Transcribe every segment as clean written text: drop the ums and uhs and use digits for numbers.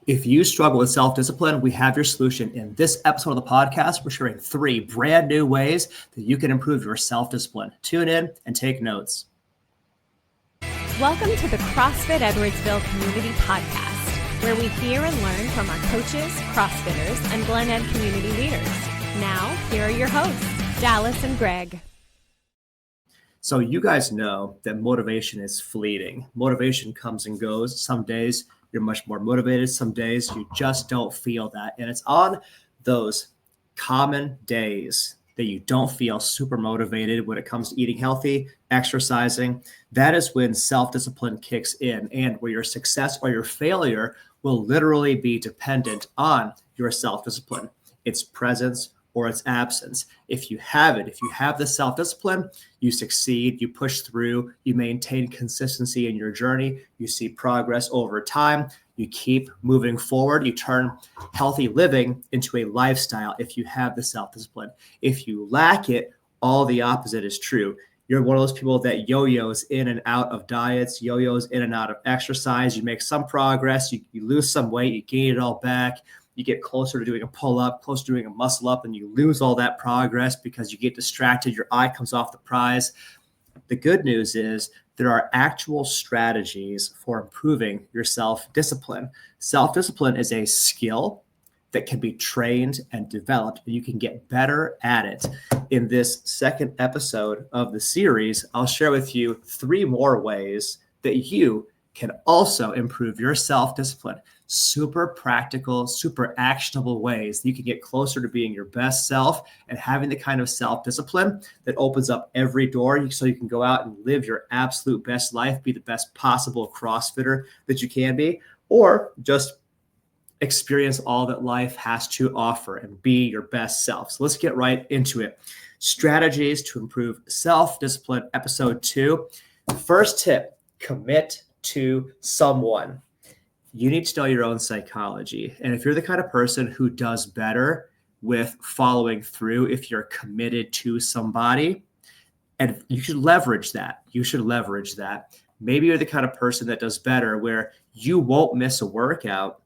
If you struggle with self-discipline, we have your solution. In this episode of the podcast, we're sharing 3 brand new ways that you can improve your self-discipline. Tune in and take notes. Welcome to the CrossFit Edwardsville Community Podcast, where we hear and learn from our coaches, CrossFitters, and Glen Ed community leaders. Now, here are your hosts, Dallas and Greg. So you guys know that motivation is fleeting. Motivation comes and goes. Some days you're much more motivated. Some days you just don't feel that. And it's on those common days that you don't feel super motivated when it comes to eating healthy, exercising. That is when self-discipline kicks in, and where your success or your failure will literally be dependent on your self-discipline, its presence or its absence. If you have it, if you have the self-discipline, you succeed, you push through, you maintain consistency in your journey, you see progress over time, you keep moving forward, you turn healthy living into a lifestyle if you have the self-discipline. If you lack it, all the opposite is true. You're one of those people that yo-yos in and out of diets, yo-yos in and out of exercise. You make some progress, you lose some weight, you gain it all back. You get closer to doing a pull-up, closer to doing a muscle-up, and you lose all that progress because you get distracted. Your eye comes off the prize. The good news is there are actual strategies for improving your self-discipline. Self-discipline is a skill that can be trained and developed, and you can get better at it. In this second episode of the series, I'll share with you 3 more ways that you can also improve your self-discipline. Super practical, super actionable ways that you can get closer to being your best self and having the kind of self-discipline that opens up every door so you can go out and live your absolute best life, be the best possible CrossFitter that you can be, or just experience all that life has to offer and be your best self. So let's get right into it. Strategies to improve self-discipline, episode 2. First tip, commit to someone. You need to know your own psychology. And if you're the kind of person who does better with following through, if you're committed to somebody, and you should leverage that. Maybe you're the kind of person that does better where you won't miss a workout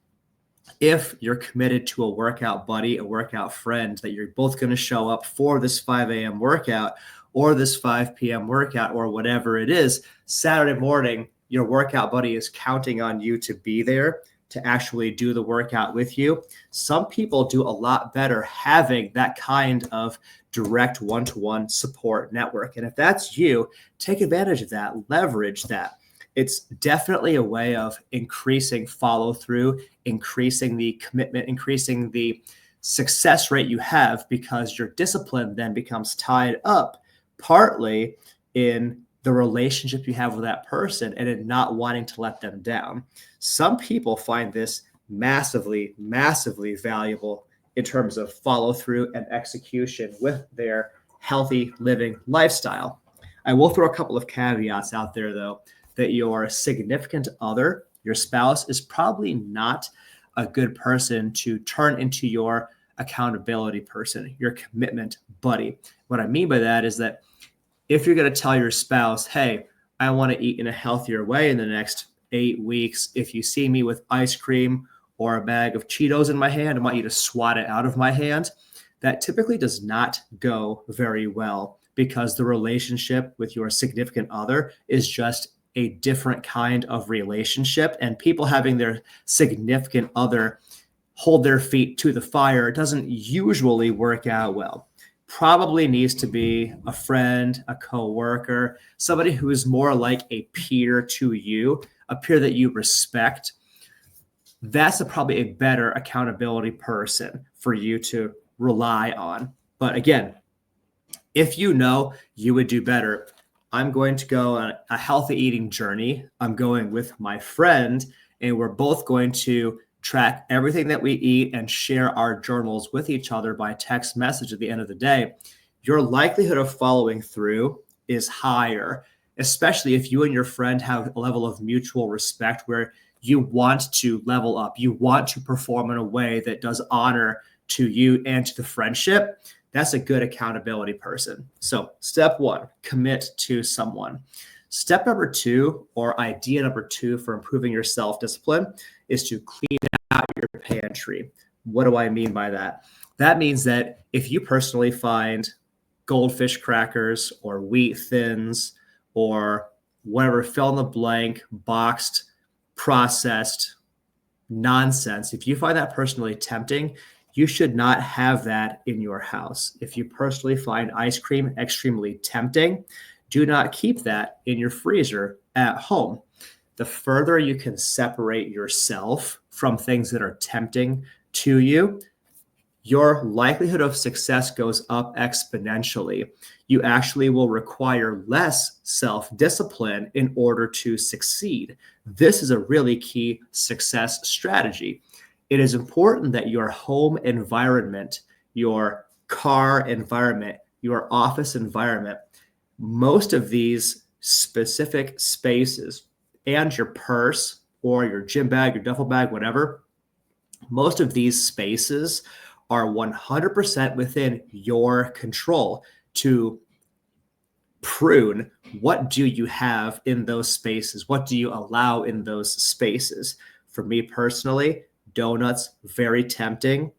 if you're committed to a workout buddy, a workout friend, that you're both going to show up for this 5 a.m. workout or this 5 p.m. workout or whatever it is. Saturday morning, your workout buddy is counting on you to be there to actually do the workout with you. Some people do a lot better having that kind of direct one-to-one support network. And if that's you, take advantage of that, leverage that. It's definitely a way of increasing follow-through, increasing the commitment, increasing the success rate you have, because your discipline then becomes tied up partly in the relationship you have with that person and in not wanting to let them down. Some people find this massively, massively valuable in terms of follow through and execution with their healthy living lifestyle. I will throw a couple of caveats out there, though, that your significant other, your spouse, is probably not a good person to turn into your accountability person, your commitment buddy. What I mean by that is that if you're going to tell your spouse, hey, I want to eat in a healthier way in the next 8 weeks. If you see me with ice cream or a bag of Cheetos in my hand, I want you to swat it out of my hand. That typically does not go very well, because the relationship with your significant other is just a different kind of relationship. And people having their significant other hold their feet to the fire doesn't usually work out well. Probably needs to be a friend, a coworker, somebody who is more like a peer to you, a peer that you respect. That's probably a better accountability person for you to rely on. But again, if you know you would do better, I'm going to go on a healthy eating journey. I'm going with my friend, and we're both going to track everything that we eat and share our journals with each other by text message at the end of the day. Your likelihood of following through is higher, especially if you and your friend have a level of mutual respect where you want to level up, you want to perform in a way that does honor to you and to the friendship. That's a good accountability person. So step 1, commit to someone. Step number 2, or idea number 2 for improving your self-discipline, is to clean out your pantry. What do I mean by that? That means that if you personally find goldfish crackers or wheat thins or whatever, fill in the blank, boxed, processed nonsense, if you find that personally tempting, you should not have that in your house. If you personally find ice cream extremely tempting, do not keep that in your freezer at home. The further you can separate yourself from things that are tempting to you, your likelihood of success goes up exponentially. You actually will require less self-discipline in order to succeed. This is a really key success strategy. It is important that your home environment, your car environment, your office environment, most of these specific spaces, and your purse or your gym bag, your duffel bag, whatever, most of these spaces are 100% within your control to prune what do you have in those spaces? What do you allow in those spaces? For me personally, donuts, very tempting.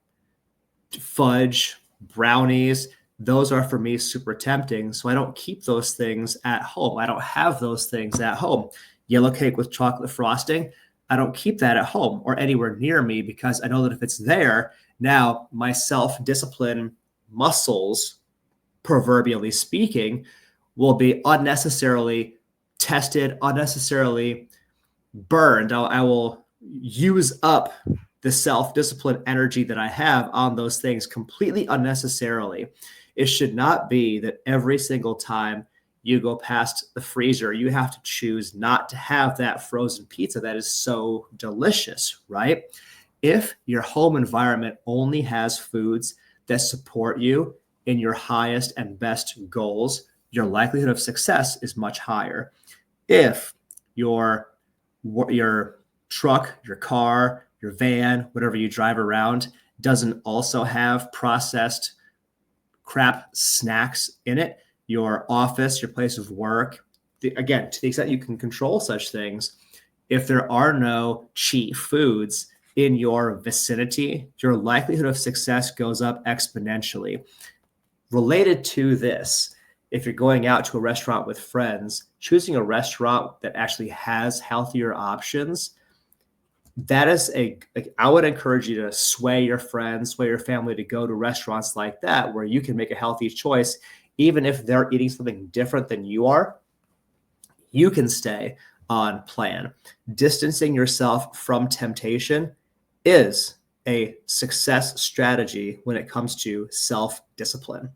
Fudge, brownies, those are for me super tempting. So I don't keep those things at home. I don't have those things at home. Yellow cake with chocolate frosting, I don't keep that at home or anywhere near me because I know that if it's there, now my self-discipline muscles, proverbially speaking, will be unnecessarily tested, unnecessarily burned. I will use up the self-discipline energy that I have on those things completely unnecessarily. It should not be that every single time you go past the freezer, you have to choose not to have that frozen pizza that is so delicious, right? If your home environment only has foods that support you in your highest and best goals, your likelihood of success is much higher. If your truck, your car, your van, whatever you drive around, doesn't also have processed crap snacks in it, your office, your place of work, again, to the extent you can control such things, if there are no cheap foods in your vicinity, your likelihood of success goes up exponentially. Related to this, if you're going out to a restaurant with friends, choosing a restaurant that actually has healthier options, that is I would encourage you to sway your friends, sway your family to go to restaurants like that where you can make a healthy choice. Even if they're eating something different than you are, you can stay on plan. Distancing yourself from temptation is a success strategy when it comes to self-discipline.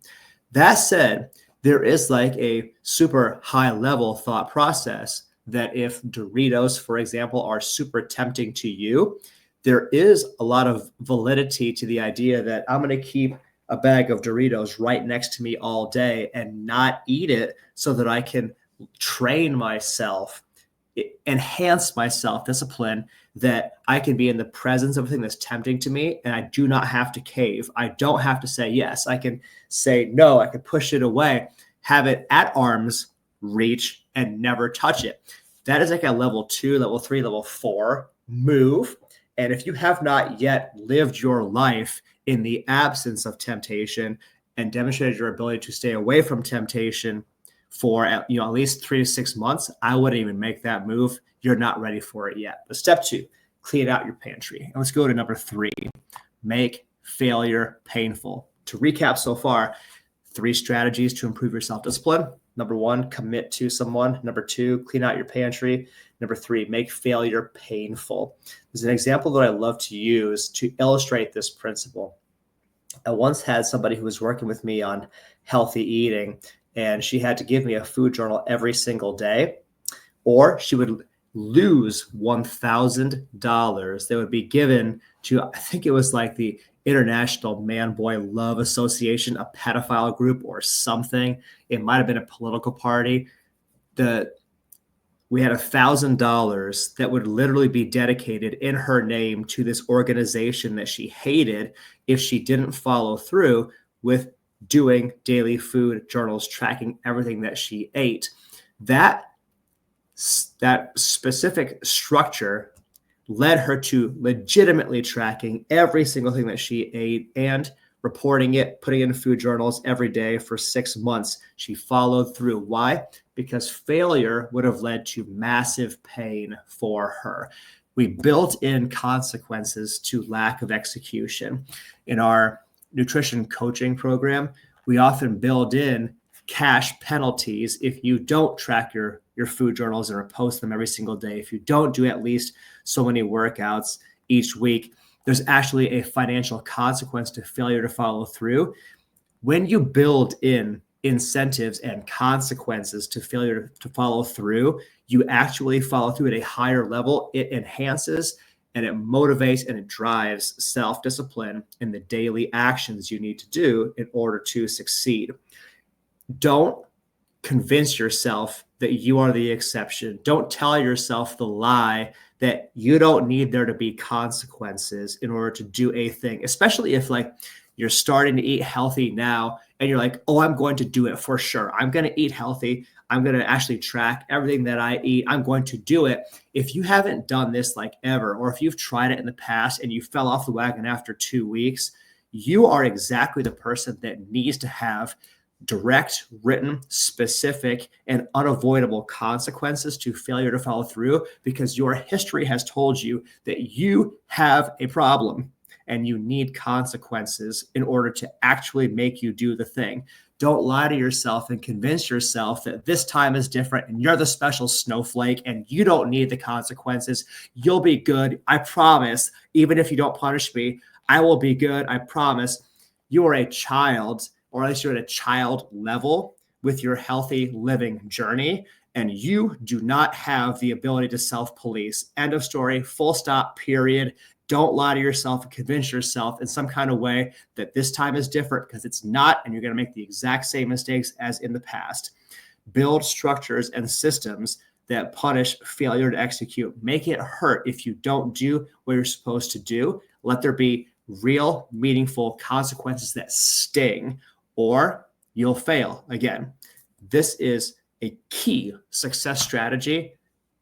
That said, there is like a super high level thought process that if Doritos, for example, are super tempting to you, there is a lot of validity to the idea that I'm going to keep a bag of Doritos right next to me all day and not eat it so that I can train myself, enhance my self-discipline, that I can be in the presence of everything that's tempting to me and I do not have to cave. I don't have to say yes. I can say no. I can push it away, have it at arm's reach and never touch it. That is like a level 2, level 3, level 4 move. And if you have not yet lived your life in the absence of temptation and demonstrated your ability to stay away from temptation for at least 3 to 6 months, I wouldn't even make that move. You're not ready for it yet. But step 2, clean out your pantry. And let's go to number 3, make failure painful. To recap so far, 3 strategies to improve your self-discipline. Number 1, commit to someone. Number 2, clean out your pantry. Number 3, make failure painful. There's an example that I love to use to illustrate this principle. I once had somebody who was working with me on healthy eating, and she had to give me a food journal every single day, or she would lose $1,000 that would be given to, I think it was like the International Man-Boy Love Association, a pedophile group or something. It might have been a political party. We had $1,000 that would literally be dedicated in her name to this organization that she hated if she didn't follow through with doing daily food journals, tracking everything that she ate. That specific structure led her to legitimately tracking every single thing that she ate and reporting it, putting it in food journals every day for 6 months. She followed through. Why? Because failure would have led to massive pain for her. We built in consequences to lack of execution. In our nutrition coaching program, we often build in cash penalties if you don't track your food journals or post them every single day. If you don't do at least so many workouts each week, there's actually a financial consequence to failure to follow through. When you build in incentives and consequences to failure to follow through, you actually follow through at a higher level. It enhances and it motivates and it drives self-discipline in the daily actions you need to do in order to succeed. Don't convince yourself that you are the exception. Don't tell yourself the lie that you don't need there to be consequences in order to do a thing, especially if like you're starting to eat healthy now and you're like, oh, I'm going to do it for sure. I'm going to eat healthy. I'm going to actually track everything that I eat. I'm going to do it. If you haven't done this like ever, or if you've tried it in the past and you fell off the wagon after 2 weeks, you are exactly the person that needs to have direct, written, specific, and unavoidable consequences to failure to follow through, because your history has told you that you have a problem and you need consequences in order to actually make you do the thing. Don't lie to yourself and convince yourself that this time is different and you're the special snowflake and you don't need the consequences. You'll be good. I promise. Even if you don't punish me, I will be good. I promise. You are a child, or at least you're at a child level with your healthy living journey, and you do not have the ability to self-police. End of story, full stop, period. Don't lie to yourself and convince yourself in some kind of way that this time is different, because it's not, and you're going to make the exact same mistakes as in the past. Build structures and systems that punish failure to execute. Make it hurt if you don't do what you're supposed to do. Let there be real, meaningful consequences that sting, or you'll fail again. This is a key success strategy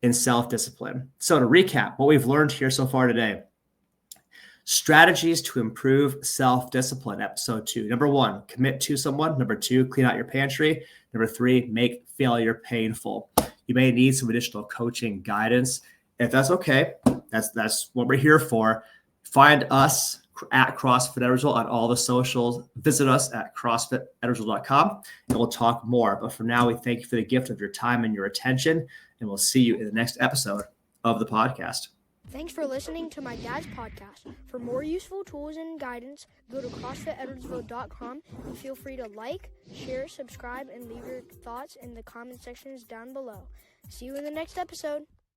in self-discipline. So to recap what we've learned here so far today: strategies to improve self-discipline, episode 2. Number 1, commit to someone. Number 2, clean out your pantry. Number 3, make failure painful. You may need some additional coaching guidance. If that's okay, that's what we're here for. Find us at CrossFit Edwardsville on all the socials. Visit us at CrossFitEdwardsville.com, and we'll talk more. But for now, we thank you for the gift of your time and your attention, and we'll see you in the next episode of the podcast. Thanks for listening to my dad's podcast. For more useful tools and guidance, go to CrossFitEdwardsville.com and feel free to like, share, subscribe, and leave your thoughts in the comment sections down below. See you in the next episode.